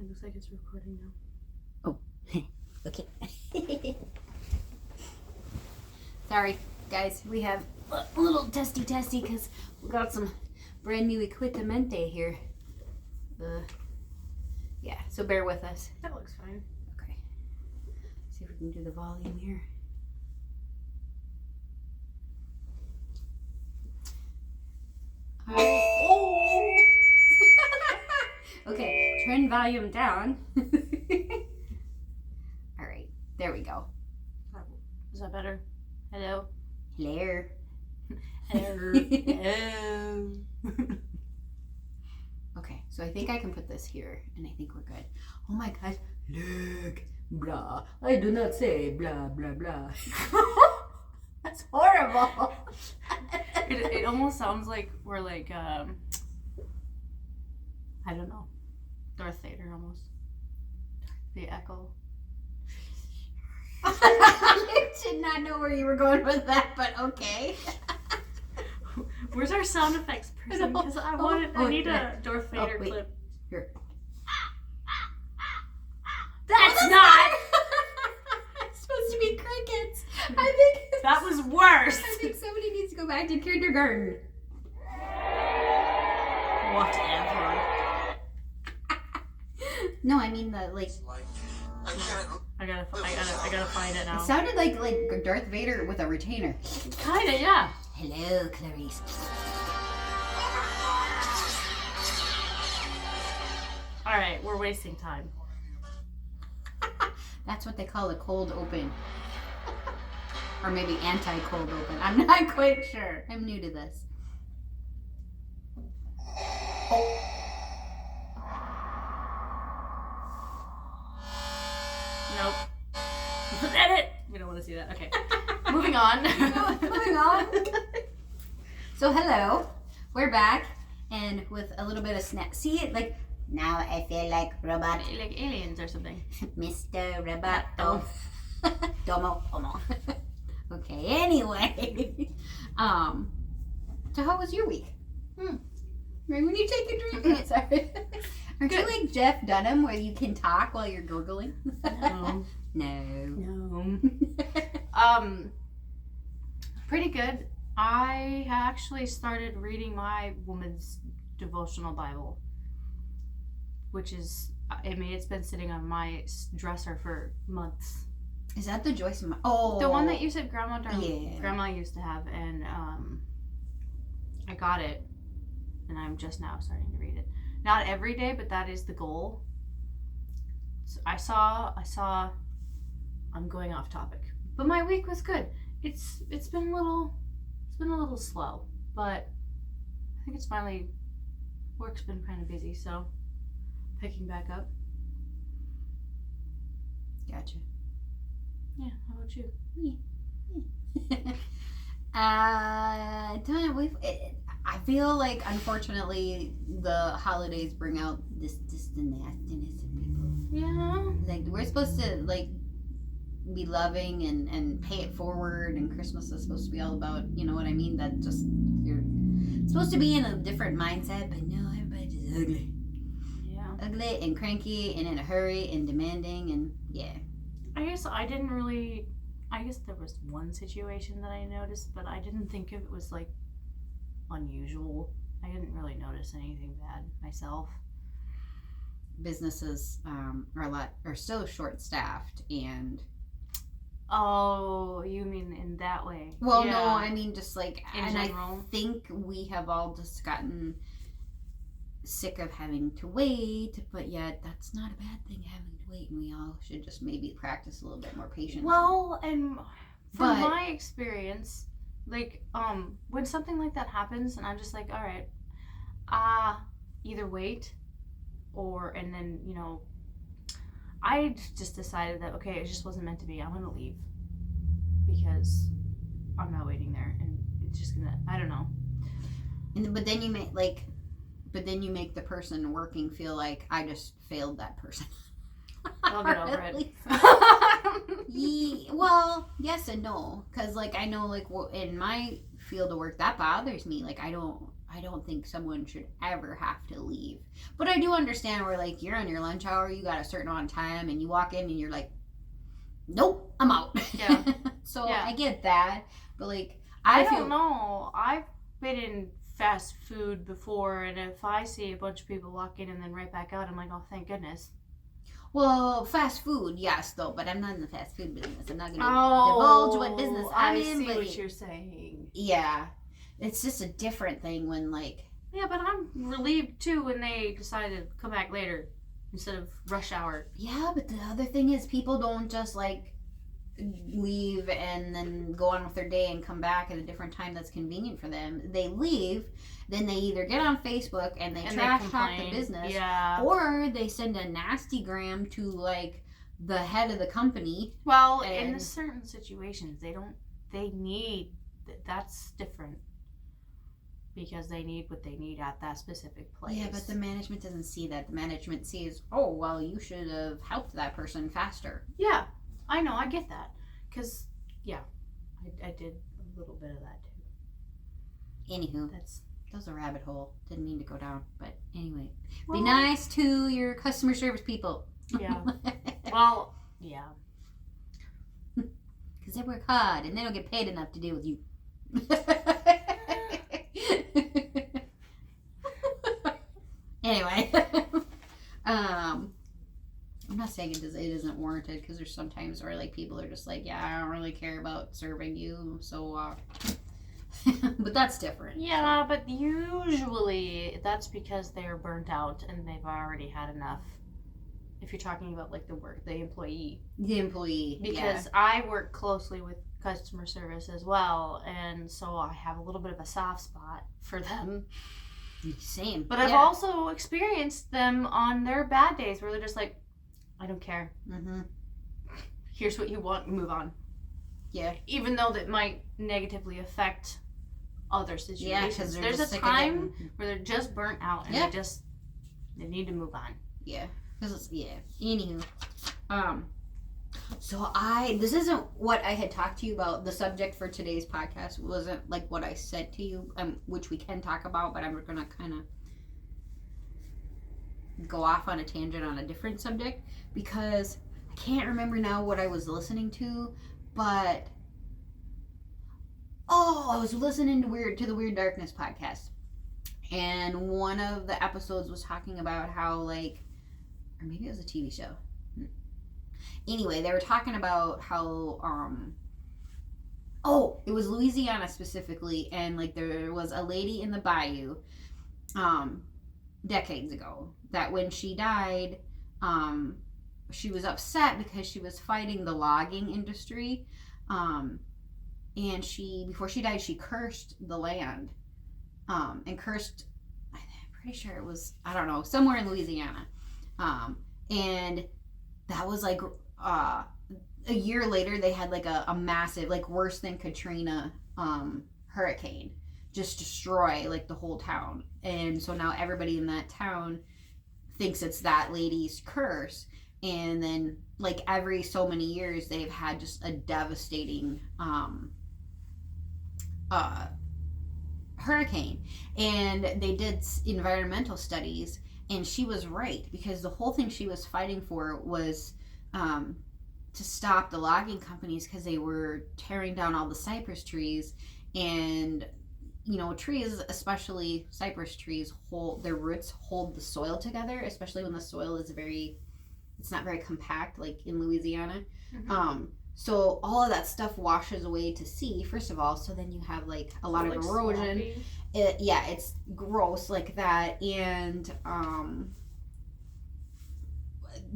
It looks like it's recording now. Oh, okay. Sorry, guys. We have a little testy because we got some brand new equipment here. Yeah, so bear with us. That looks fine. Okay. See if we can do the volume here. Oh! Okay, turn volume down. All right, there we go. Is that better? Hello? Hello. Hello. Hello. Okay, so I think I can put this here, and I think we're good. Oh my gosh, look, blah. I do not say blah, blah, blah. That's horrible. It almost sounds like we're like, I don't know, Darth Vader almost. The echo. I did not know where you were going with that, but okay. Where's our sound effects person? Because I need a Darth Vader clip. Here. That's not! It's supposed to be crickets. I think That was worse! I think somebody needs to go back to kindergarten. Whatever. No, I mean the like. I gotta find it It now. sounded like Darth Vader with a retainer. Kinda, yeah. Hello, Clarice. Alright, we're wasting time. That's what they call a cold open. Or maybe anti-cold open. I'm not quite sure. I'm new to this. Nope. Edit! We don't want to see that. Okay. Moving on. Moving on. So hello, we're back, and with a little bit of snap. See it like now I feel like robot, Like aliens or something. Mr. Roboto. Domo, homo. Okay. Anyway, so how was your week? Right when you take a drink. Sorry. Aren't you like Jeff Dunham, where you can talk while you're gurgling? No. No. No. Pretty good. I actually started reading my woman's devotional Bible, which is, I mean, it's been sitting on my dresser for months. Is that the Joyce? Oh, The one that you said Grandma Yeah. used to have, and I got it, and I'm just now starting to read it. Not every day, but that is the goal. So I saw. I'm going off topic, but my week was good. It's been a little slow, but I think it's finally, work's been kind of busy, so picking back up. Gotcha. Yeah, how about you? I feel like unfortunately the holidays bring out the nastiness in people. Yeah. Like we're supposed to like be loving and pay it forward, and Christmas is supposed to be all about, you know what I mean? That just you're supposed to be in a different mindset, but no, everybody's just ugly. Yeah. Ugly and cranky and in a hurry and demanding, and yeah. I guess there was one situation that I noticed, but I didn't think it was like unusual. I didn't really notice anything bad myself. Businesses are so short staffed, and Oh, you mean in that way? well, Yeah. no, I mean just like, In and general. I think we have all just gotten sick of having to wait, but yet that's not a bad thing, having to wait, and we all should just maybe practice a little bit more patience. Well, and from But- my experience, like when something like that happens, and I'm just like, all right, either wait, and then I just decided that okay, it just wasn't meant to be. I'm gonna leave because I'm not waiting there, and it's just gonna, I don't know. but then you make the person working feel like I just failed that person. I'll get over it. Well, yes and no, because like I know, like in my field of work, that bothers me. Like I don't I don't think someone should ever have to leave. But I do understand where, like, you're on your lunch hour, you got a certain amount of time, and you walk in and you're like, nope, I'm out. Yeah. So Yeah. I get that, but like, I feel don't know. I've been in fast food before, and if I see a bunch of people walk in and then right back out, I'm like, oh, thank goodness. well, fast food, yes, though, but I'm not in the fast food business. I'm not going to Oh, divulge what business I'm I in. see But what you're saying. yeah, it's just a different thing when like. Yeah, but I'm relieved too when they decided to come back later instead of rush hour. Yeah, but the other thing is people don't just like leave and then go on with their day and come back at a different time that's convenient for them. They leave, then they either get on Facebook and they trash talk the business, Yeah. or they send a nasty gram to like the head of the company. Well, in And- certain situations, they need, that's different. Because they need what they need at that specific place. Yeah, but the management doesn't see that. The management sees, oh, well, you should have helped that person faster. Yeah, I know, I get that. Because, yeah, I did a little bit of that too. Anywho, That's, that was a rabbit hole. Didn't mean to go down. But anyway, well, be nice to your customer service people. Yeah. Well, yeah. Because they work hard and they don't get paid enough to deal with you. Anyway, I'm not saying it isn't warranted, because there's sometimes where like people are just like, yeah, I don't really care about serving you, so but that's different. Yeah, but usually that's because they're burnt out and they've already had enough. If you're talking about like the employee. The employee, Because I work closely with customer service as well, and so I have a little bit of a soft spot for them. Same. But I've also experienced them on their bad days where they're just like, I don't care. Mm-hmm. Here's what you want, move on. Yeah. Even though that might negatively affect other situations. Yeah, because There's a time where they're just burnt out and they need to move on. Yeah. Anywho, so this isn't what I had talked to you about. The subject for today's podcast wasn't like what I said to you, which we can talk about, but I'm gonna kind of go off on a tangent on a different subject, because I can't remember now what I was listening to, but I was listening to the Weird Darkness podcast, and one of the episodes was talking about how, like, or maybe it was a TV show. Anyway, they were talking about how it was Louisiana specifically, and like there was a lady in the bayou decades ago that when she died, she was upset because she was fighting the logging industry, and before she died, she cursed the land, and cursed, I'm pretty sure it was, I don't know, somewhere in Louisiana, and that was like a year later they had like a massive, like worse than Katrina hurricane just destroy like the whole town, and so now everybody in that town thinks it's that lady's curse. And then like every so many years they've had just a devastating hurricane, and they did environmental studies, and she was right, because the whole thing she was fighting for was to stop the logging companies, because they were tearing down all the cypress trees. And you know, trees, especially cypress trees, their roots hold the soil together, especially when the soil is it's not very compact, like in Louisiana. Mm-hmm. So all of that stuff washes away to sea, first of all, so then you have like a lot of erosion. It's gross like that. And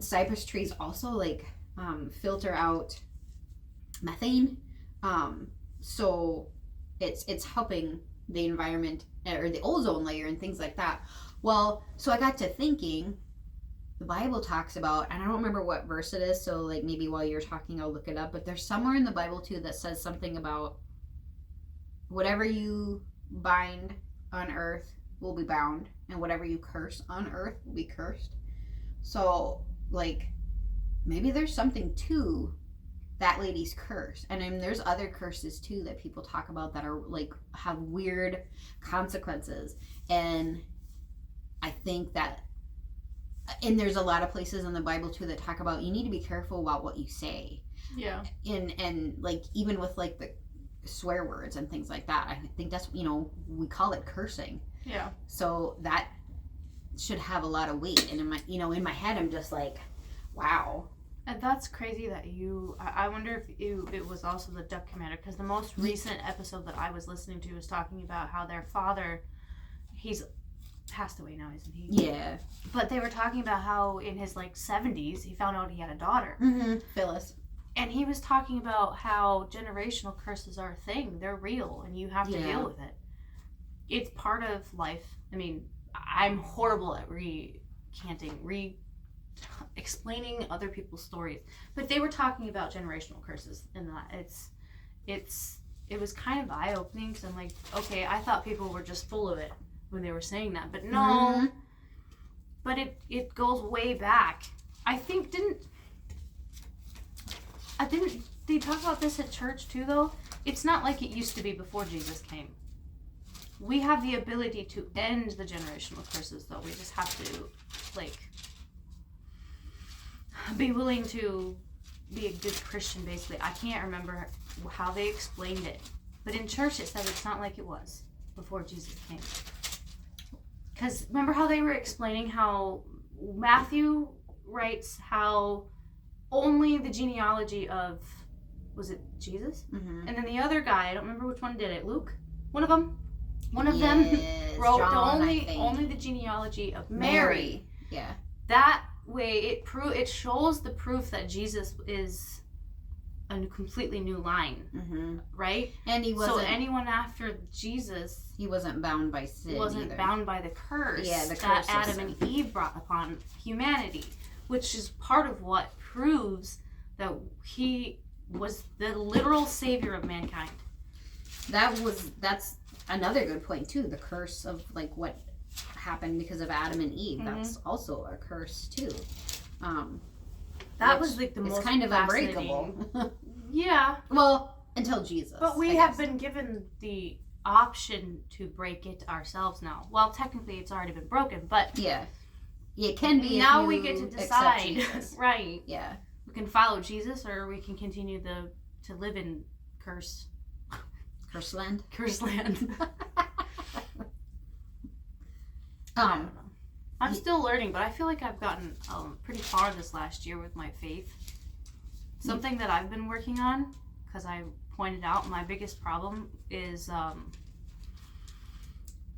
cypress trees also like filter out methane, so it's helping the environment, or the ozone layer and things like that. Well, so I got to thinking, the Bible talks about, and I don't remember what verse it is, so like maybe while you're talking I'll look it up, but there's somewhere in the Bible too that says something about whatever you bind on earth will be bound, and whatever you curse on earth will be cursed. So like maybe there's something to that lady's curse. And then there's other curses too that people talk about that are like have weird consequences. And I think that, and there's a lot of places in the Bible too that talk about you need to be careful about what you say. Yeah. And like even with like the swear words and things like that, I think that's, we call it cursing. Yeah. So that should have a lot of weight. And in my head, I'm just like, wow. And that's crazy that I wonder if it was also the duck commander, because the most recent episode that I was listening to was talking about how their father, he's passed away now, isn't he? Yeah. But they were talking about how in his 70s he found out he had a daughter. Mm-hmm. Phyllis. And he was talking about how generational curses are a thing. They're real and you have to deal with it. It's part of life. I mean, I'm horrible at explaining other people's stories. But they were talking about generational curses, and that it was kind of eye-opening, because I'm like, okay, I thought people were just full of it when they were saying that, but no. Mm-hmm. But it goes way back. I think didn't they talk about this at church too, though? It's not like it used to be before Jesus came. We have the ability to end the generational curses, though. We just have to be willing to be a good Christian, basically. I can't remember how they explained it, but in church it said it's not like it was before Jesus came. Because remember how they were explaining how Matthew writes how only the genealogy of, was it Jesus? Mm-hmm. And then the other guy, I don't remember which one did it, Luke? One of them wrote John, only the genealogy of Mary. Yeah. That way it shows the proof that Jesus is a completely new line, mm-hmm. right? And he wasn't. So anyone after Jesus, he wasn't bound by sin. Wasn't either. Bound by the curse. Yeah, the curse that Adam and Eve brought upon humanity, which is part of what proves that he was the literal savior of mankind. That's another good point too. The curse of what happened because of Adam and Eve. Mm-hmm. That's also a curse too. That was the most kind of unbreakable. Yeah. Well, until Jesus. But we have been given the option to break it ourselves now. Well, technically it's already been broken, but yeah, it can be. Now we get to decide, right? Yeah, we can follow Jesus, or we can continue to live in curse land. I don't know. I'm still learning, but I feel like I've gotten pretty far this last year with my faith. Something that I've been working on, because I pointed out my biggest problem is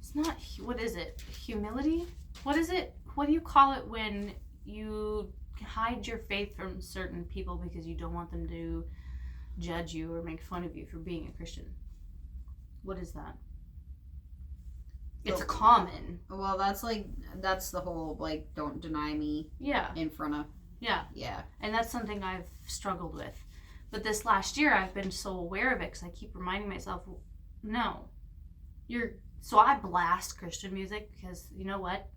it's not, what is it? Humility? What is it? What do you call it when you hide your faith from certain people because you don't want them to judge you or make fun of you for being a Christian? What is that? It's common. Well, that's the whole don't deny me. Yeah. In front of. Yeah. Yeah. And that's something I've struggled with. But this last year I've been so aware of it because I keep reminding myself, no. So I blast Christian music because you know what?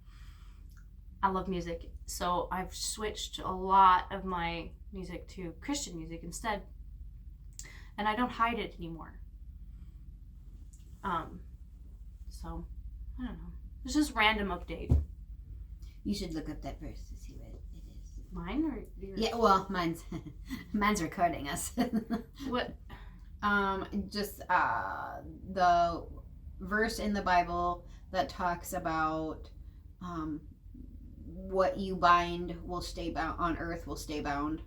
I love music. So I've switched a lot of my music to Christian music instead. And I don't hide it anymore. So I don't know. It's just random update. You should look up that verse to see what it is. Mine or yours? Yeah, well, mine's recording us. What? Just the verse in the Bible that talks about what you bind will stay bound on earth will stay bound.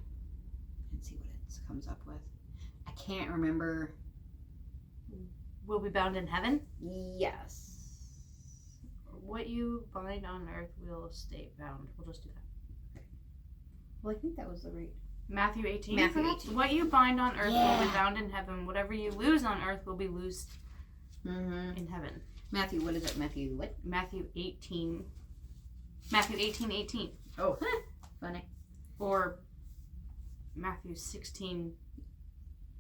Let's see what it comes up with. I can't remember. Will be bound in heaven? Yes. What you bind on earth will stay bound. We'll just do that. Well, I think that was the right. Matthew 18. Matthew 18. What you bind on earth will be bound in heaven. Whatever you lose on earth will be loosed in heaven. Matthew, what is it? Matthew what? Matthew 18. Matthew 18:18. Oh, funny. Or Matthew 16,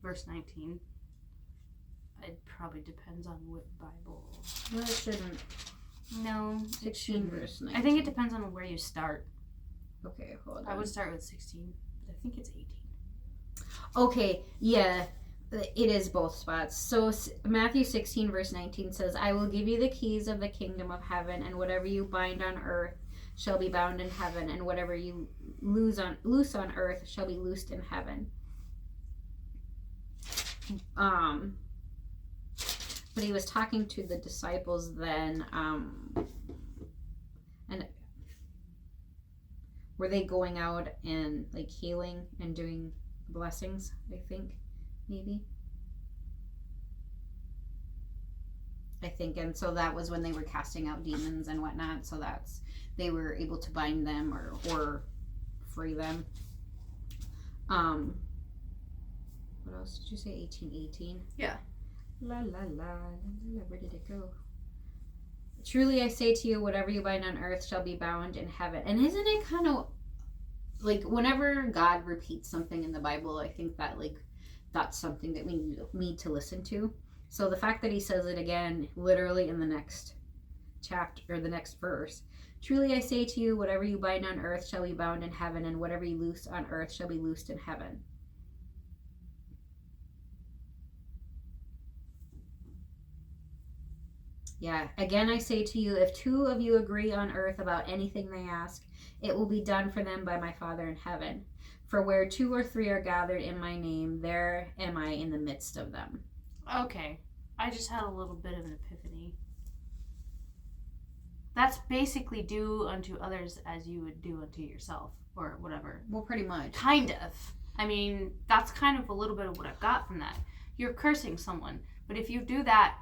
verse 19. It probably depends on what Bible. No, it shouldn't. No. 16 verse 19. I think it depends on where you start. Okay, hold on. I would start with 16, but I think it's 18. Okay, yeah, it is both spots. So Matthew 16 verse 19 says, I will give you the keys of the kingdom of heaven, and whatever you bind on earth shall be bound in heaven, and whatever you loose on earth shall be loosed in heaven. But he was talking to the disciples then, and were they going out and like healing and doing blessings, I think, maybe. And so that was when they were casting out demons and whatnot, so that's, they were able to bind them or free them. What else did you say? 18:18? Yeah. La la la la, where did it go? Truly I say to you, whatever you bind on earth shall be bound in heaven. And isn't it kind of like whenever God repeats something in the Bible, I think that like that's something that we need to listen to. So the fact that he says it again literally in the next chapter or the next verse, truly I say to you, whatever you bind on earth shall be bound in heaven, and whatever you loose on earth shall be loosed in heaven. Yeah, again I say to you, if two of you agree on earth about anything they ask, it will be done for them by my Father in heaven. For where 2 or 3 are gathered in my name, there am I in the midst of them. Okay, I just had a little bit of an epiphany. That's basically do unto others as you would do unto yourself, or whatever. Well, pretty much. Kind of. I mean, that's kind of a little bit of what I've got from that. You're cursing someone, but if you do that,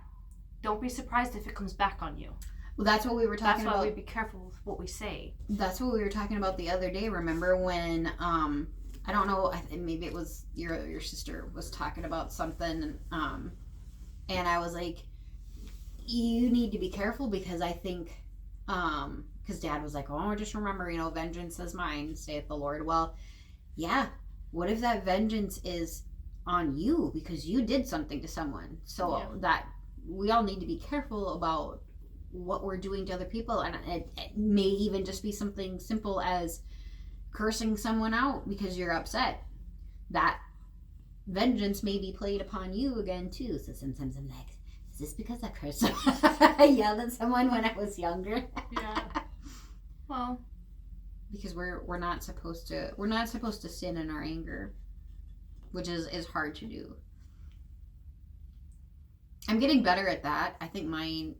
don't be surprised if it comes back on you. Well, that's what we were talking about. That's why we be careful with what we say. That's what we were talking about the other day. Remember when, I don't know, maybe it was your sister was talking about something, and I was like, you need to be careful because I think, because Dad was like, oh, just remember, vengeance is mine, saith the Lord. Well, yeah, what if that vengeance is on you because you did something to someone? So that we all need to be careful about what we're doing to other people, and it may even just be something simple as cursing someone out because you're upset. That vengeance may be played upon you again too. So sometimes I'm like, is this because I cursed? I yelled at someone when I was younger. Yeah. Well, because we're not supposed to sin in our anger, which is hard to do. I'm getting better at that. I think mine,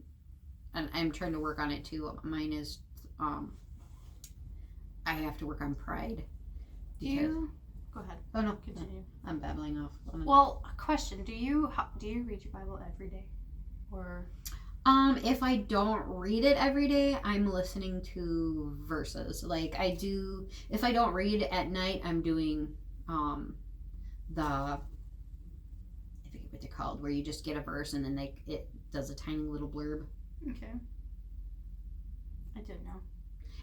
and I'm trying to work on it too. Mine is, I have to work on pride. Go ahead. Oh no, Continue. I'm babbling off. Well, a question: Do you read your Bible every day, or? If I don't read it every day, I'm listening to verses. Like I do. If I don't read at night, I'm doing, I forget what they're called, where you just get a verse and then it does a tiny little blurb. Okay. I didn't know.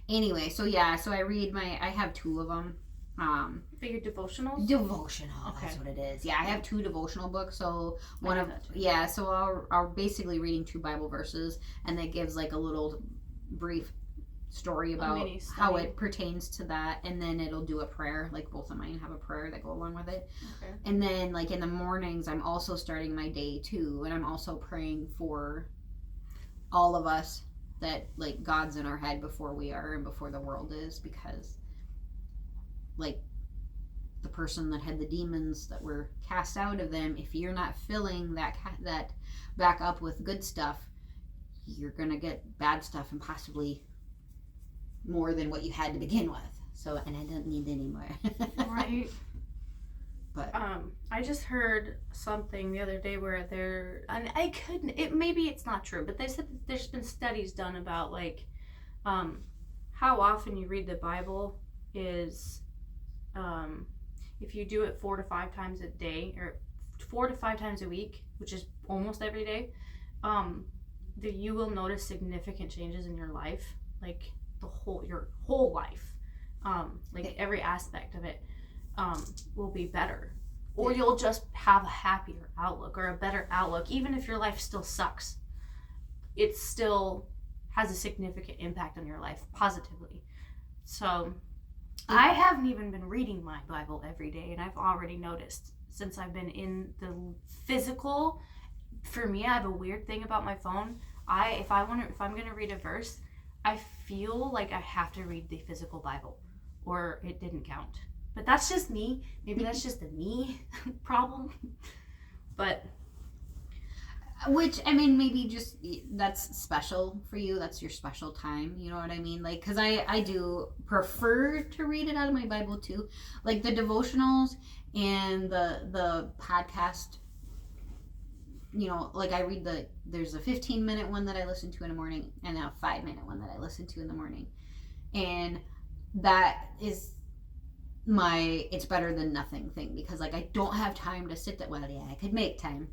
Anyway, so I read I have 2 of them. But your devotionals? Devotional, okay. That's what it is. Yeah, I have 2 devotional books. So so I'll basically reading 2 Bible verses, and that gives like a little brief story about how it pertains to that, and then it'll do a prayer. Like both of mine have a prayer that go along with it. Okay. And then like in the mornings, I'm also starting my day too, and I'm also praying for all of us that like God's in our head before we are and before the world is, because like the person that had the demons that were cast out of them, if you're not filling that back up with good stuff, you're gonna get bad stuff and possibly more than what you had to begin with. So, and I don't need any more. Right. But I just heard something the other day where maybe it's not true, but they said that there's been studies done about like how often you read the Bible is if you do it 4 to 5 times a day, or 4 to 5 times a week, which is almost every day, that you will notice significant changes in your life, like your whole life, like every aspect of it will be better, or you'll just have a happier outlook or a better outlook. Even if your life still sucks, it still has a significant impact on your life positively. So I haven't even been reading my Bible every day, and I've already noticed since I've been in the physical. For me, I have a weird thing about my phone. If I'm gonna read a verse, I feel like I have to read the physical Bible, or it didn't count. But that's just me. Maybe that's just a me problem. But which, I mean, maybe just that's special for you. That's your special time. You know what I mean? Like, because I do prefer to read it out of my Bible too. Like the devotionals and the podcast. You know, like I read there's a 15-minute one that I listen to in the morning and a 5-minute one that I listen to in the morning. And that is it's better than nothing thing, because like I don't have time to sit there. Well, yeah, I could make time.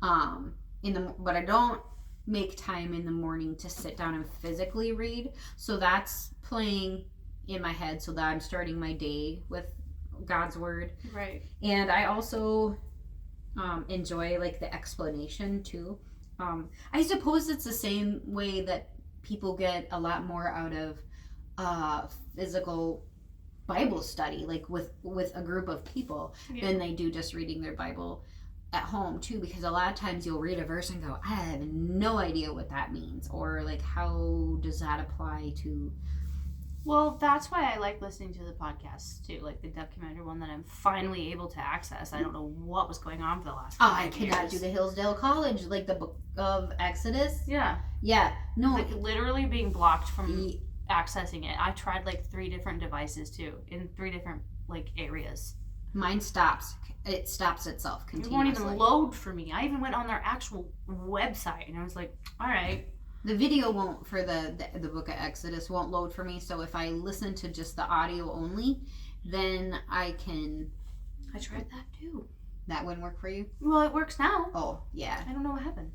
But I don't make time in the morning to sit down and physically read. So that's playing in my head so that I'm starting my day with God's word. Right. And I also enjoy like the explanation too. I suppose it's the same way that people get a lot more out of physical Bible study, like with a group of people, than they do just reading their Bible at home too, because a lot of times you'll read a verse and go, I have no idea what that means, or like how does that apply to. Well, that's why I like listening to the podcasts too, like the documentary one that I'm finally able to access. I don't know what was going on for the last 5 I could not do the Hillsdale College, like the book of Exodus. Yeah. No, like literally being blocked from accessing it. I tried like 3 different devices too, in 3 different like areas. Mine stops. It stops itself continuously. It won't even load for me. I even went on their actual website and I was like, all right. The video won't, for the book of Exodus, won't load for me. So if I listen to just the audio only, then I can. I tried that too. That wouldn't work for you? Well, it works now. Oh, yeah. I don't know what happened.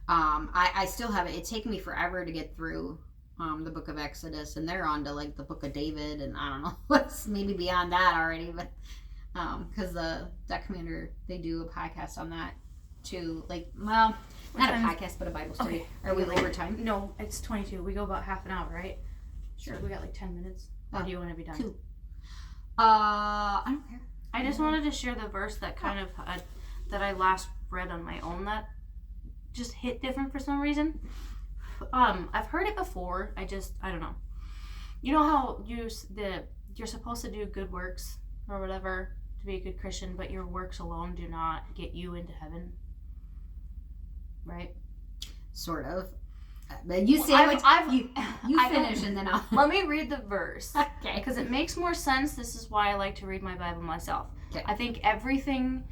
I still have it. It's taken me forever to get through the book of Exodus, and they're on to like the book of David, and I don't know what's maybe beyond that already, but because that commander, they do a podcast on that too. Like, well, not a podcast, but a Bible study. Okay. Are we over time? No, it's 22. We go about half an hour, right? Sure. So we got like 10 minutes. Or do you want to be done? 2. I don't care. I just wanted to share the verse that kind of that I last read on my own that just hit different for some reason. I've heard it before. I don't know. You know how you're supposed to do good works or whatever to be a good Christian, but your works alone do not get you into heaven, right? Sort of. But you say you finish and then I'll. Let me read the verse. Okay. Because it makes more sense. This is why I like to read my Bible myself. Okay. I think everything,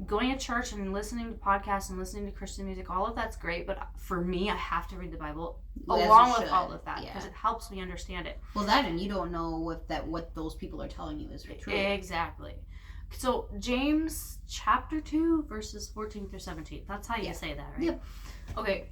going to church and listening to podcasts and listening to Christian music, all of that's great. But for me, I have to read the Bible along with all of that because it helps me understand it. Well, that and you don't know if what those people are telling you is true. Exactly. So James chapter 2 verses 14 through 17. That's how you say that, right? Yep. Okay.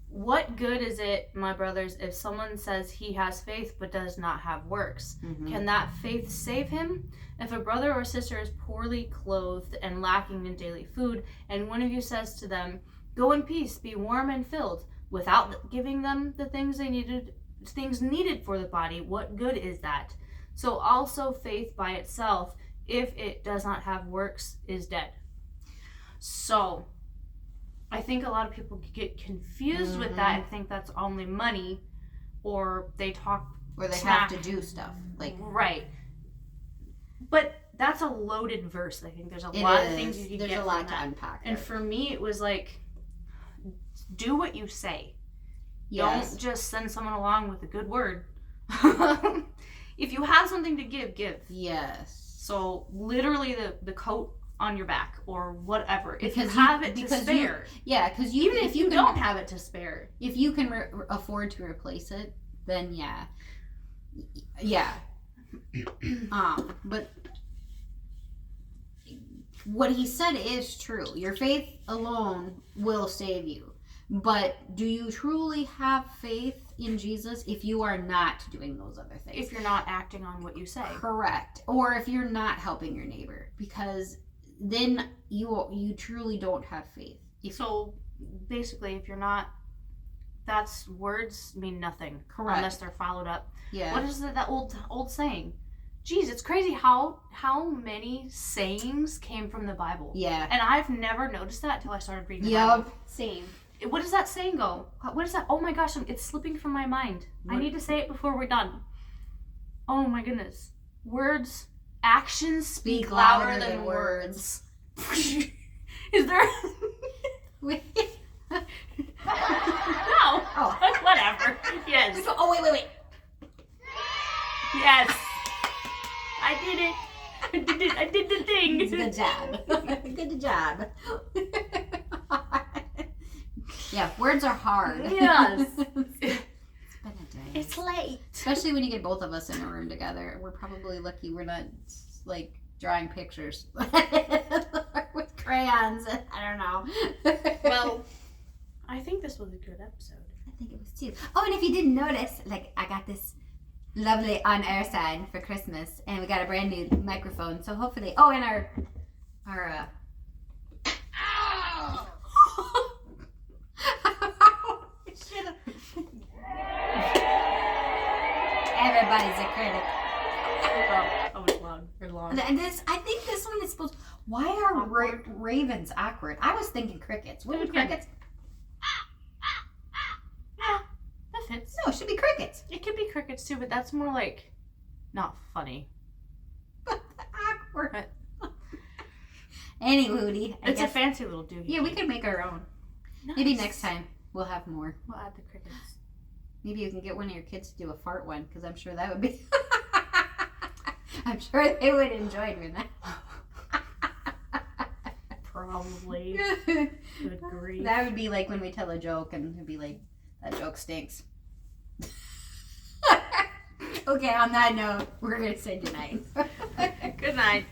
What good is it, my brothers, if someone says he has faith but does not have works? Mm-hmm. Can that faith save him? If a brother or sister is poorly clothed and lacking in daily food, and one of you says to them, "Go in peace, be warm and filled," without giving them the things needed for the body, what good is that? So also faith by itself, if it does not have works, is dead. So I think a lot of people get confused with that and think that's only money, or they talk, or they have to do stuff like right. But that's a loaded verse. I think there's a lot of things you can get. There's a lot from to unpack. And for me, it was like, do what you say. Yes. Don't just send someone along with a good word. If you have something to give. Yes. So literally the coat on your back or whatever. If because you have it to spare. Because even if you don't have it to spare. If you can afford to replace it, then yeah. But what he said is true. Your faith alone will save you. But do you truly have faith in Jesus if you are not doing those other things? If you're not acting on what you say. Correct. Or if you're not helping your neighbor, because then you truly don't have faith. So basically, if you're not, that's words mean nothing. Correct. Unless they're followed up. Yeah. What is that old saying? Jeez, it's crazy how many sayings came from the Bible. Yeah. And I've never noticed that until I started reading the Yep. Bible. Same. What does that saying go? What is that? Oh my gosh, it's slipping from my mind. I need to say it before we're done. Oh my goodness. Words, actions speak louder than words. Is there... Wait. No. Oh. Whatever. Yes. Oh, wait. Yes. I did it. I did the thing. Good job. Good job. Yeah, words are hard. Yes. It's been a day. It's late. Especially when you get both of us in a room together. We're probably lucky we're not, like, drawing pictures with crayons. I don't know. Well, I think this was a good episode. I think it was too. Oh, and if you didn't notice, like, I got this lovely on-air sign for Christmas, and we got a brand new microphone. So hopefully, oh, and our everybody's a critic. Oh, it's long. It's long. And this, I think this one is supposed. Why are Awkward. ravens awkward? I was thinking crickets. Wouldn't Okay. crickets? Yeah, that fits. No, it should be crickets. It could be crickets too, but that's more like not funny. Awkward. Anywho, I It's guess, a fancy little doohickey. yeah, we could make our own. Nice. Maybe next time we'll have more. We'll add the crickets. Maybe you can get one of your kids to do a fart one, because I'm sure that would be. I'm sure they would enjoy doing that. Probably. Good grief. That would be like when we tell a joke and it'd be like, that joke stinks. Okay, on that note, we're going to say goodnight. Good night.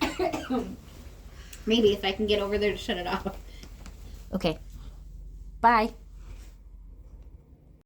Maybe if I can get over there to shut it off. Okay. Bye.